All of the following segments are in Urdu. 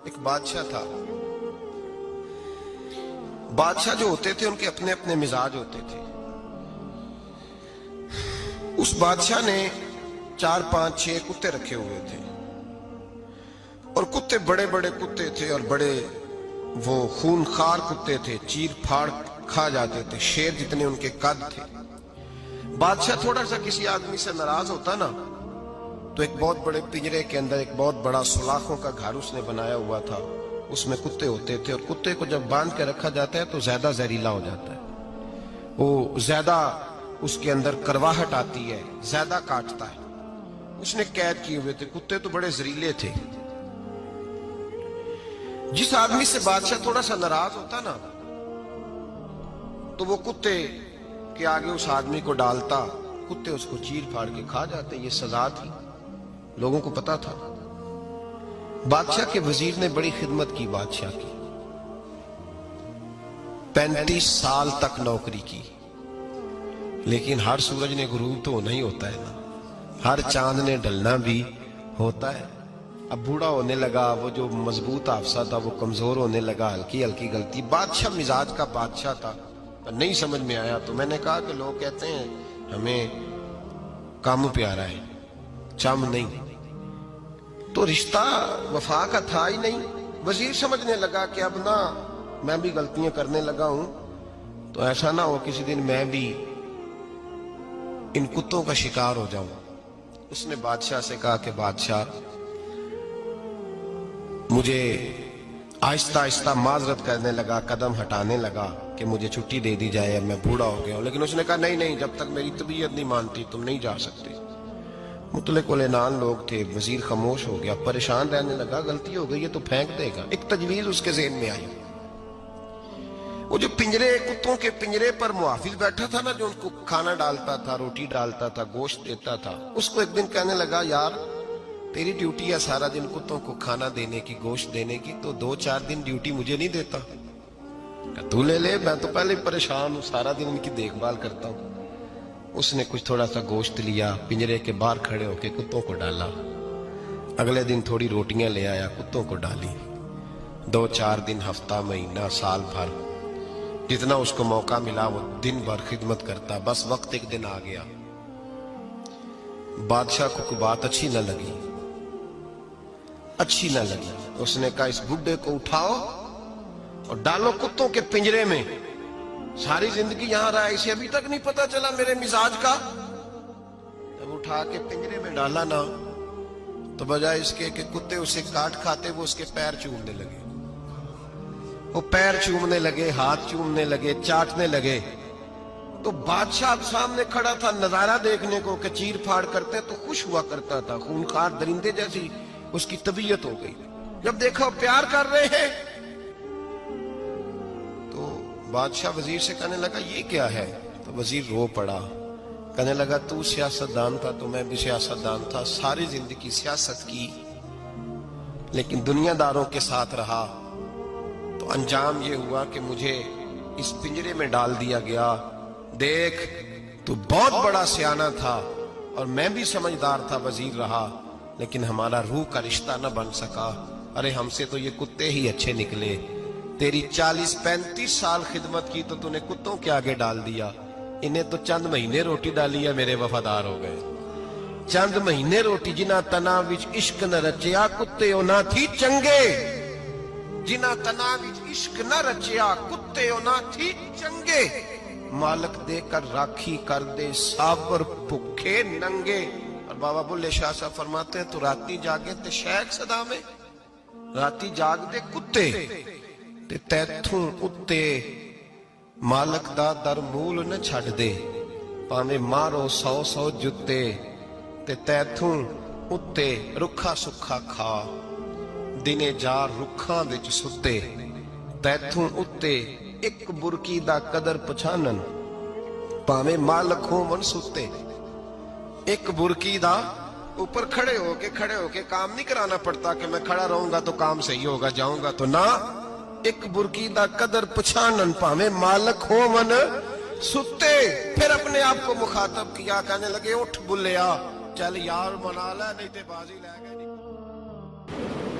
ایک بادشاہ تھا. بادشاہ جو ہوتے تھے ان کے اپنے اپنے مزاج ہوتے تھے. اس بادشاہ نے 4 5 6 کتے رکھے ہوئے تھے اور کتے بڑے بڑے کتے تھے اور بڑے وہ خونخوار کتے تھے, چیر پھاڑ کھا جاتے تھے, شیر جتنے ان کے قد تھے. بادشاہ تھوڑا سا کسی آدمی سے ناراض ہوتا نا تو ایک بہت بڑے پنجرے کے اندر ایک بہت بڑا سلاخوں کا گھر اس نے بنایا ہوا تھا. اس میں کتے ہوتے تھے اور کتے کو جب باندھ کے رکھا جاتا ہے تو زیادہ زہریلا ہو جاتا ہے, وہ زیادہ اس کے اندر کرواہٹ آتی ہے, زیادہ کاٹتا ہے. اس نے قید کیے ہوئے تھے. کتے تو بڑے زہریلے تھے. جس آدمی سے بادشاہ تھوڑا سا ناراض ہوتا نا تو وہ کتے کے آگے اس آدمی کو ڈالتا, کتے اس کو چیر پھاڑ کے کھا جاتے. یہ سزا تھی, لوگوں کو پتا تھا. بادشاہ کے وزیر نے بڑی خدمت کی بادشاہ کی, 35 سال تک نوکری کی. لیکن ہر سورج نے غروب تو ہونا ہی ہوتا ہے نا, ہر چاند نے ڈھلنا بھی ہوتا ہے. اب بوڑھا ہونے لگا, وہ جو مضبوط حافظہ تھا وہ کمزور ہونے لگا, ہلکی ہلکی غلطی. بادشاہ مزاج کا بادشاہ تھا, نہیں سمجھ میں آیا تو میں نے کہا کہ لوگ کہتے ہیں ہمیں کام پیارا ہے, چم نہیں. تو رشتہ وفا کا تھا ہی نہیں. وزیر سمجھنے لگا کہ اب نہ میں بھی غلطیاں کرنے لگا ہوں تو ایسا نہ ہو کسی دن میں بھی ان کتوں کا شکار ہو جاؤں. اس نے بادشاہ سے کہا کہ بادشاہ مجھے آہستہ آہستہ معذرت کرنے لگا, قدم ہٹانے لگا کہ مجھے چھٹی دے دی جائے, اب میں بوڑھا ہو گیا ہوں. لیکن اس نے کہا نہیں نہیں, جب تک میری طبیعت نہیں مانتی تم نہیں جا سکتے. مطلق العنان لوگ تھے. وزیر خاموش ہو گیا, پریشان رہنے لگا. غلطی ہو گئی ہے تو پھینک دے گا. ایک تجویز اس کے ذہن میں آئی. وہ جو پنجرے, کتوں کے پنجرے پر محافظ بیٹھا تھا نا, جو ان کو کھانا ڈالتا تھا, روٹی ڈالتا تھا, گوشت دیتا تھا, اس کو ایک دن کہنے لگا یار تیری ڈیوٹی ہے سارا دن کتوں کو کھانا دینے کی, گوشت دینے کی, تو 2 4 دن ڈیوٹی مجھے نہیں دیتا؟ تو لے لے, میں تو پہلے پریشان ہوں, سارا دن ان کی دیکھ بھال کرتا ہوں. اس نے کچھ تھوڑا سا گوشت لیا, پنجرے کے باہر کھڑے ہو کے کتوں کو ڈالا. اگلے دن تھوڑی روٹیاں لے آیا, کتوں کو ڈالی. 2 4 دن, ہفتہ, مہینہ, سال بھر, جتنا اس کو موقع ملا وہ دن بھر خدمت کرتا. بس وقت ایک دن آ گیا, بادشاہ کو کوئی بات اچھی نہ لگی. اس نے کہا اس بڈھے کو اٹھاؤ اور ڈالو کتوں کے پنجرے میں. ساری زندگی یہاں رہا, اسے ابھی تک نہیں پتا چلا میرے مزاج کا. جب اٹھا کے پنجرے میں ڈالا نا تو بجائے اس کے کہ کتے اسے کاٹ کھاتے, وہ اس کے پیر چومنے لگے. وہ پیر چومنے لگے, ہاتھ چومنے لگے, چاٹنے لگے. تو بادشاہ سامنے کھڑا تھا نظارہ دیکھنے کو کہ چیر پھاڑ کرتے تو خوش ہوا کرتا تھا. خونخوار درندے جیسی اس کی طبیعت ہو گئی. جب دیکھا پیار کر رہے ہیں تو بادشاہ وزیر سے کہنے لگا یہ کیا ہے؟ تو وزیر رو پڑا, کہنے لگا تو سیاستدان تھا تو میں بھی سیاستدان تھا, ساری زندگی سیاست کی لیکن دنیا داروں کے ساتھ رہا تو انجام یہ ہوا کہ مجھے اس پنجرے میں ڈال دیا گیا. دیکھ تو بہت بڑا سیانہ تھا اور میں بھی سمجھدار تھا, وزیر رہا, لیکن ہمارا روح کا رشتہ نہ بن سکا. ارے ہم سے تو یہ کتے ہی اچھے نکلے. تیری 40 35 سال خدمت کی تو نے کتوں کے آگے ڈال دیا. انہیں تو چند مہینے روٹی ڈالی ہے, میرے وفادار ہو گئے. چند مہینے روٹی, جنہ تنا وچ عشق نہ رچیا کتے نہ تھی چنگے. جنہ تنا وچ عشق نہ رچیا کتے نہ تھی چنگے. مالک دے کر راکھی کر دے صابر بھوکے ننگے. اور بابا بلے شاہ صاحب فرماتے ہیں تو راتی جاگے تے شیخ صدا میں, راتی جاگ دے کتے تے تیتھوں اتے مالک دا در مول نہ چھڑ دے. پاویں مارو 100 جتے تے تیتھوں اتے رکھا سکھا کھا. دنے جار رکھاں وچ ستے تیتھوں اتے ایک برکی دا قدر پچھانن. پاویں مالک ہو من ستے, ایک برکی دا اوپر کھڑے ہو کے کام نہیں کرانا پڑتا کہ میں کھڑا رہوں گا تو کام صحیح ہوگا, جاؤں گا تو نہ. ایک برکی دا قدر پچھانن پاویں مالک ہو من ستے. پھر اپنے آپ کو مخاطب کیا, کہنے لگے اٹھ بلیا چل یار منا لے نہیں تے بازی لے گئے.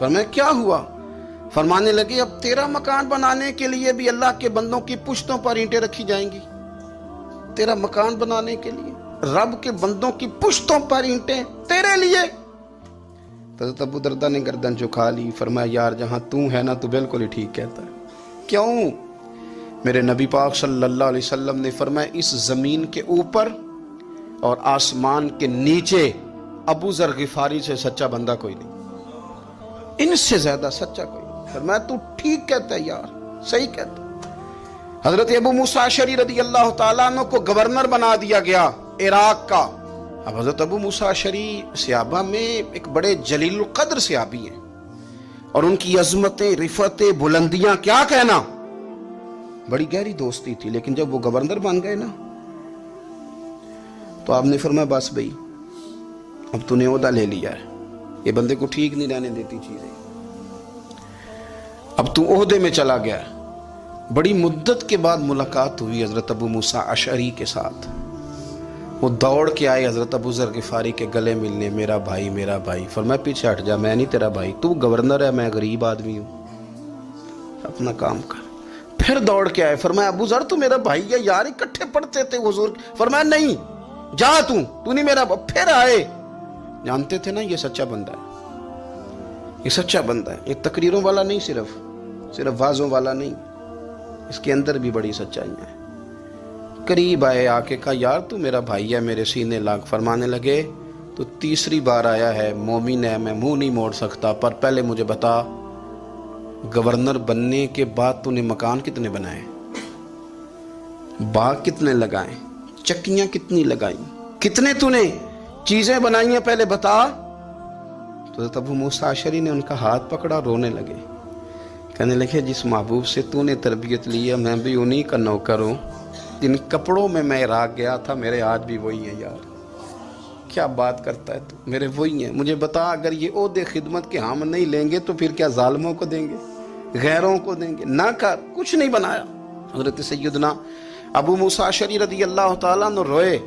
فرمایا کیا ہوا؟ فرمانے لگے اب تیرا مکان بنانے کے لیے بھی اللہ کے بندوں کی پشتوں پر اینٹیں رکھی جائیں گی. تیرا مکان بنانے کے لیے رب کے بندوں کی پشتوں پر اینٹیں تیرے لیے. حضرت ابو دردہ نے گردن جھکا لی. فرمایا یار جہاں تو ہے نا تو بالکل ہی ٹھیک کہتا ہے. کیوں؟ میرے نبی پاک صلی اللہ علیہ وسلم نے فرمایا اس زمین کے اوپر اور آسمان کے نیچے ابو ذر غفاری سے سچا بندہ کوئی نہیں, ان سے زیادہ سچا کوئی نہیں. فرمایا تو ٹھیک کہتا ہے یار, صحیح کہتا ہے. حضرت ابو موسیٰ اشعری رضی اللہ تعالیٰ عنہ کو گورنر بنا دیا گیا عراق کا. اب حضرت ابو موسیٰ اشعری صحابہ میں ایک بڑے جلیل القدر صحابی ہیں, اور ان کی عظمتیں, رفعتیں, بلندیاں کیا کہنا, بڑی گہری دوستی تھی. لیکن جب وہ گورنر بن گئے نا تو آپ نے فرمایا بس بھئی اب تو نے عہدہ لے لیا ہے, یہ بندے کو ٹھیک نہیں رہنے دیتی چیزیں, اب تو عہدے میں چلا گیا ہے. بڑی مدت کے بعد ملاقات ہوئی حضرت ابو موسیٰ اشعری کے ساتھ. وہ دوڑ کے آئے حضرت ابو ذر غفاری کے گلے ملنے, میرا بھائی میرا بھائی. فرمایا پیچھے ہٹ جا, میں نہیں تیرا بھائی, تو گورنر ہے, میں غریب آدمی ہوں, اپنا کام کر. پھر دوڑ کے آئے. فرمایا ابو ذر تو میرا بھائی ہے یار, اکٹھے پڑھتے تھے حضور. فرمایا نہیں, جا تو نہیں میرا. پھر آئے. جانتے تھے نا یہ سچا بندہ ہے, یہ سچا بندہ ہے, یہ تقریروں والا نہیں, صرف وعظوں والا نہیں, اس کے اندر بھی بڑی سچائی ہے. قریب آئے, آ کے کہا یار تو میرا بھائی ہے, میرے سینے لاگ. فرمانے لگے تو تیسری بار آیا ہے, مومن ہے, میں منہ نہیں موڑ سکتا, پر پہلے مجھے بتا گورنر بننے کے بعد تو نے مکان کتنے بنائے, باغ کتنے لگائے, چکیاں کتنی لگائیں, کتنے تو نے چیزیں بنائی ہیں, پہلے بتا. تو حضرت ابو موسیٰ اشعری نے ان کا ہاتھ پکڑا, رونے لگے. کہنے لگے جس محبوب سے تو نے تربیت لی ہے میں بھی انہی کا نوکر ہوں, جن کپڑوں میں میں عراق گیا تھا میرے آج بھی وہی ہیں. یار کیا بات کرتا ہے تو, میرے وہی ہیں. مجھے بتا اگر یہ عہدے خدمت کے ہم نہیں لیں گے تو پھر کیا ظالموں کو دیں گے, غیروں کو دیں گے؟ نہ کر, کچھ نہیں بنایا. حضرت سیدنا ابو موسیٰ اشعری رضی اللہ تعالیٰ عنہ روئے,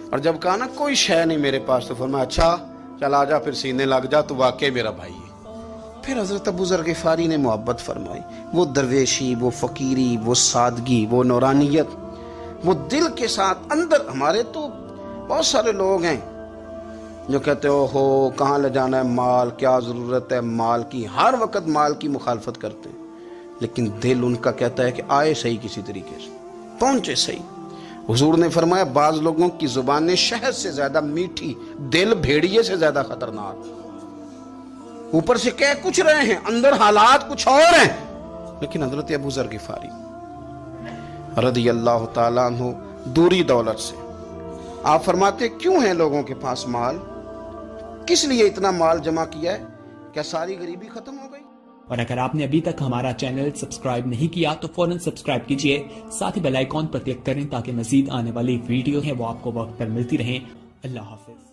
اور جب کہا نا کوئی شے نہیں میرے پاس, تو فرمایا اچھا چل آ جا, پھر سینے لگ جا, تو واقعی میرا بھائی ہے. پھر حضرت ابو ذر غفاری نے محبت فرمائی. وہ درویشی, وہ فقیری, وہ سادگی, وہ نورانیت, وہ دل کے ساتھ اندر. ہمارے تو بہت سارے لوگ ہیں جو کہتے ہو کہاں لے جانا ہے مال, کیا ضرورت ہے مال کی, ہر وقت مال کی مخالفت کرتے ہیں, لیکن دل ان کا کہتا ہے کہ آئے صحیح, کسی طریقے سے پہنچے صحیح. حضور نے فرمایا بعض لوگوں کی زبانیں شہد سے زیادہ میٹھی, دل بھیڑیے سے زیادہ خطرناک. اوپر سے کہہ کچھ رہے ہیں, اندر حالات کچھ اور ہیں. لیکن حضرت ابو ذر غفاری رضی اللہ تعالیٰ عنہ دوری دولت سے, آپ فرماتے کیوں ہیں لوگوں کے پاس مال, کس لیے اتنا مال جمع کیا ہے, کیا ساری غریبی ختم ہو گئی؟ اور اگر آپ نے ابھی تک ہمارا چینل سبسکرائب نہیں کیا تو فوراً سبسکرائب کیجئے, ساتھ ہی بیل آئیکن پر کلک کریں تاکہ مزید آنے والی ویڈیو ہیں وہ آپ کو وقت پر ملتی رہیں. اللہ حافظ.